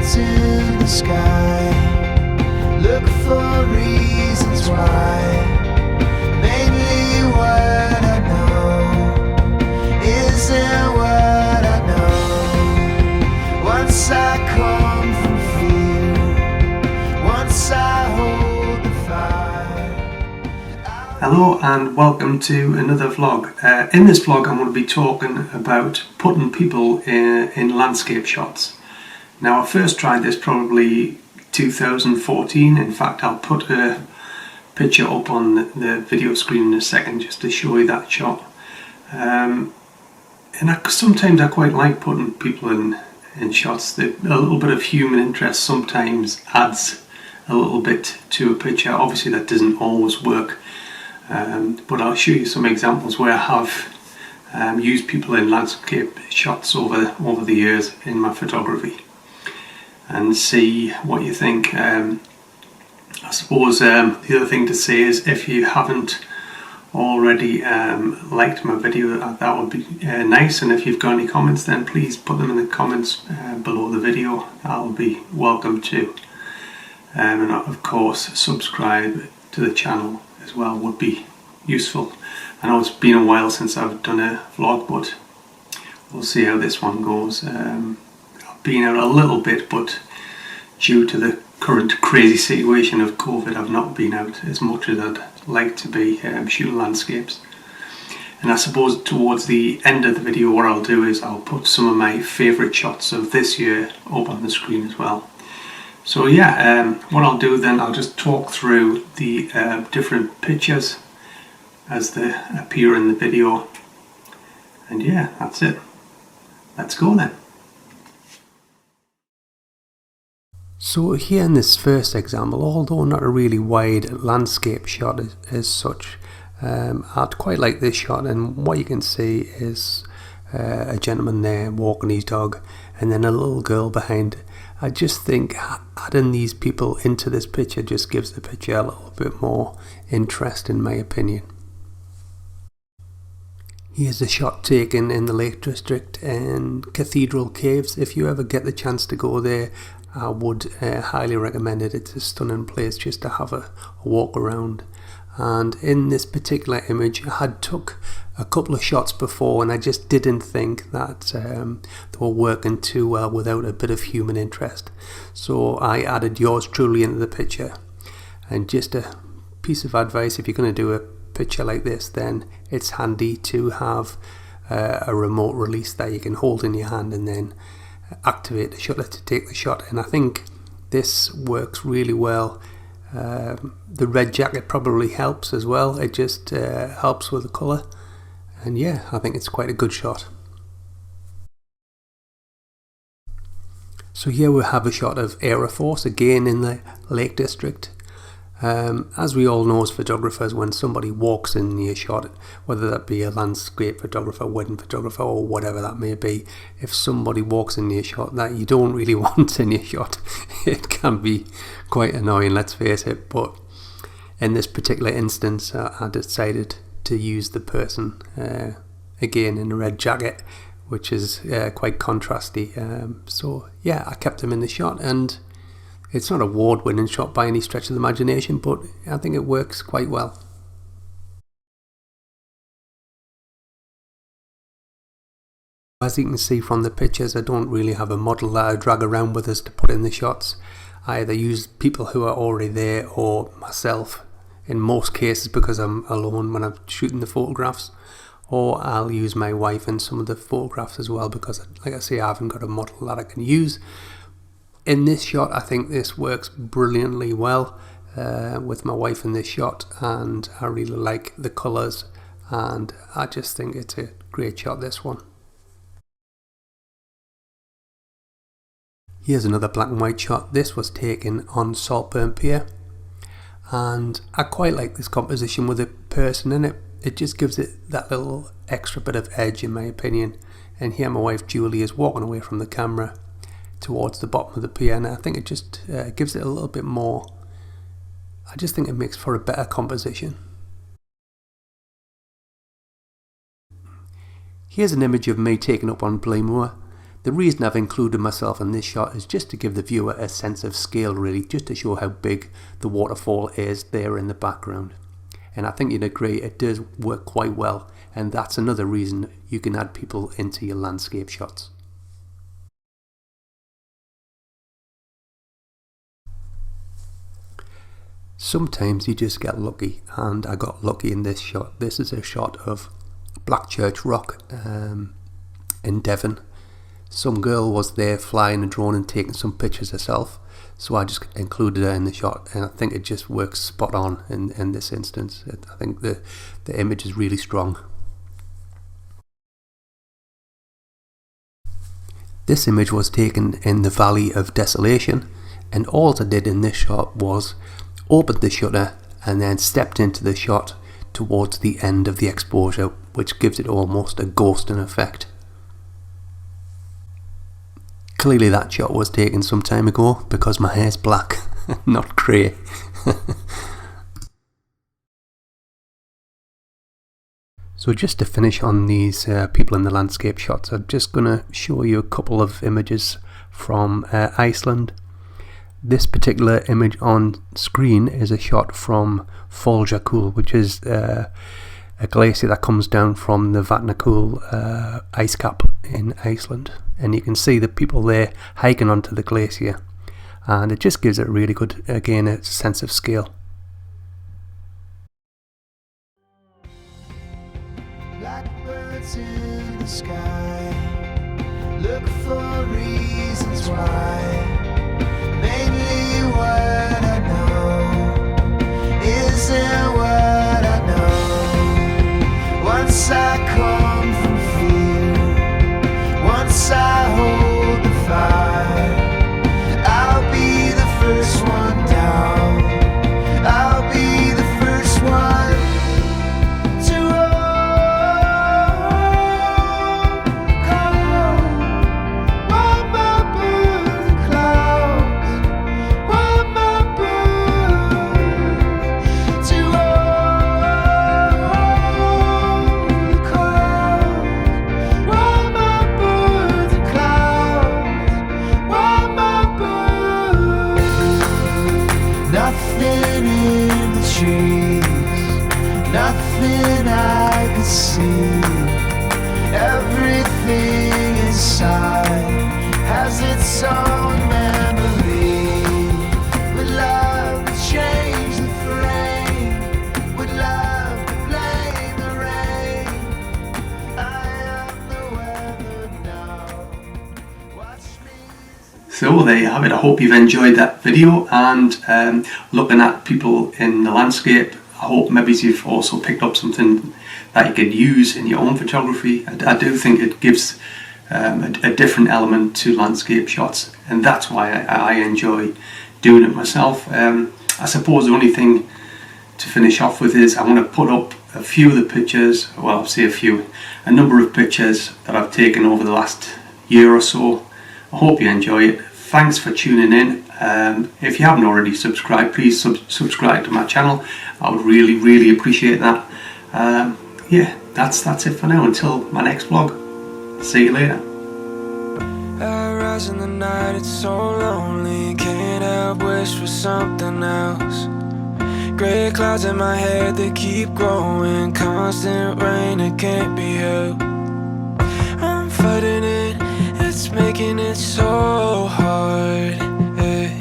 clouds in the sky, look for reasons why. Mainly what I know isn't what I know. Once I come from fear, once I hold the fire. Hello and welcome to another vlog. In this vlog I'm going to be talking about putting people in landscape shots. Now I first tried this probably 2014. In fact, I'll put a picture up on the video screen in a second just to show you that shot. Sometimes I quite like putting people in shots. A little bit of human interest sometimes adds a little bit to a picture. Obviously that doesn't always work. But I'll show you some examples where I have used people in landscape shots over the years in my photography, and see what you think. I suppose the other thing to say is, if you haven't already liked my video, that would be nice, and if you've got any comments, then please put them in the comments below the video. That'll be welcome too. And of course subscribe to the channel as well would be useful. I know it's been a while since I've done a vlog, but we'll see how this one goes. I've been out a little bit, but due to the current crazy situation of COVID, I've not been out as much as I'd like to be shooting landscapes. And I suppose towards the end of the video, what I'll do is I'll put some of my favourite shots of this year up on the screen as well. So yeah, what I'll do then, I'll just talk through the different pictures as they appear in the video, and yeah, that's it. Let's go then. So here in this first example, although not a really wide landscape shot as such, I'd quite like this shot, and what you can see is a gentleman there walking his dog and then a little girl behind. I just think adding these people into this picture just gives the picture a little bit more interest, in my opinion. Here's a shot taken in the Lake District and Cathedral Caves. If you ever get the chance to go there, I would highly recommend it. It's a stunning place just to have a walk around. And in this particular image, I had took a couple of shots before, and I just didn't think that they were working too well without a bit of human interest. So I added yours truly into the picture. And just a piece of advice: if you're going to do a picture like this, then it's handy to have a remote release that you can hold in your hand and then activate the shutter to take the shot. And I think this works really well. The red jacket probably helps as well. It just helps with the colour, and yeah, I think it's quite a good shot. So here we have a shot of Air Force again in the Lake District. As we all know as photographers, when somebody walks in your shot, whether that be a landscape photographer, wedding photographer, or whatever that may be, if somebody walks in your shot that you don't really want in your shot, it can be quite annoying, let's face it. But in this particular instance, I decided to use the person again in a red jacket, which is quite contrasty. So yeah, I kept him in the shot, and it's not an award-winning shot by any stretch of the imagination, but I think it works quite well. As you can see from the pictures, I don't really have a model that I drag around with us to put in the shots. I either use people who are already there or myself, in most cases because I'm alone when I'm shooting the photographs, or I'll use my wife in some of the photographs as well, because like I say, I haven't got a model that I can use. In this shot, I think this works brilliantly well with my wife in this shot, and I really like the colours, and I just think it's a great shot, this one. Here's another black and white shot. This was taken on Saltburn Pier, and I quite like this composition with a person in it. It just gives it that little extra bit of edge, in my opinion. And here my wife Julie is walking away from the camera towards the bottom of the pier, and I think it just gives it a little bit more. I just think it makes for a better composition. Here's an image of me taken up on Blaymore. The reason I've included myself in this shot is just to give the viewer a sense of scale, really, just to show how big the waterfall is there in the background. And I think you'd agree it does work quite well, and that's another reason you can add people into your landscape shots. Sometimes you just get lucky, and I got lucky in this shot. This is a shot of Blackchurch Rock in Devon. Some girl was there flying a drone and taking some pictures herself, so I just included her in the shot, and I think it just works spot on in this instance. I think the image is really strong. This image was taken in the Valley of Desolation, and all I did in this shot was opened the shutter and then stepped into the shot towards the end of the exposure, which gives it almost a ghosting effect. Clearly that shot was taken some time ago because my hair's black, not grey. So just to finish on these people in the landscape shots, I'm just going to show you a couple of images from Iceland. This particular image on screen is a shot from Follajökull, which is a glacier that comes down from the Vatnajökull ice cap in Iceland. And you can see the people there hiking onto the glacier, and it just gives it a really good, again, a sense of scale. Blackbirds in the sky, look for reasons why. Mainly what I know isn't what I know. Once I come from fear, once I hold the fire, I'll be the first one down. I'll be the first one to call. While my birds are clouds, while my birds to call. While my birds are clouds, while my birds. Nothing in the trees, nothing I can see. Everything inside has its own memory. Would love to change the frame, would love to blame the rain. I am the weather now. Watch me. So there you have it. I hope you've enjoyed that video, and looking at people in the landscape, I hope maybe you've also picked up something that you could use in your own photography. I do think it gives a different element to landscape shots, and that's why I enjoy doing it myself. I suppose the only thing to finish off with is I want to put up a few of the pictures, well, I'll say a number of pictures that I've taken over the last year or so. I hope you enjoy it. Thanks for tuning in. If you haven't already subscribed, please subscribe to my channel. I would really appreciate that. Yeah, that's it for now. Until my next vlog. See you later. I rise in the night, it's so lonely. Can't help wish for something else. Gray clouds in my head, they keep growing. Constant rain, it can't be helped. I'm fighting it, it's making it so hard. Hey.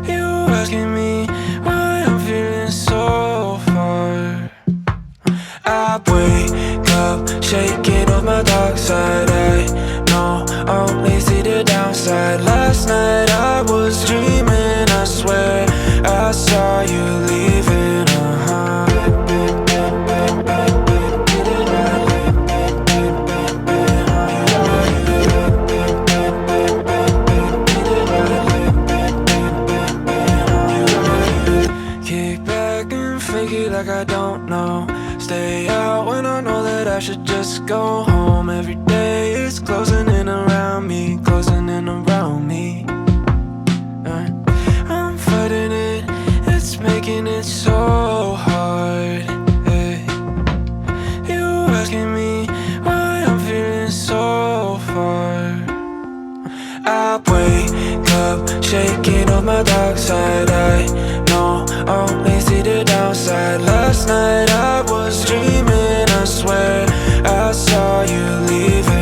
You asking me why I'm feeling so far. I wake up, shaking off my dark side. I know I only see the downside. Last night I was dreaming, I swear I saw you leaving. I wake up, shaking off my dark side. I know only see the downside. Last night I was dreaming, I swear I saw you leaving.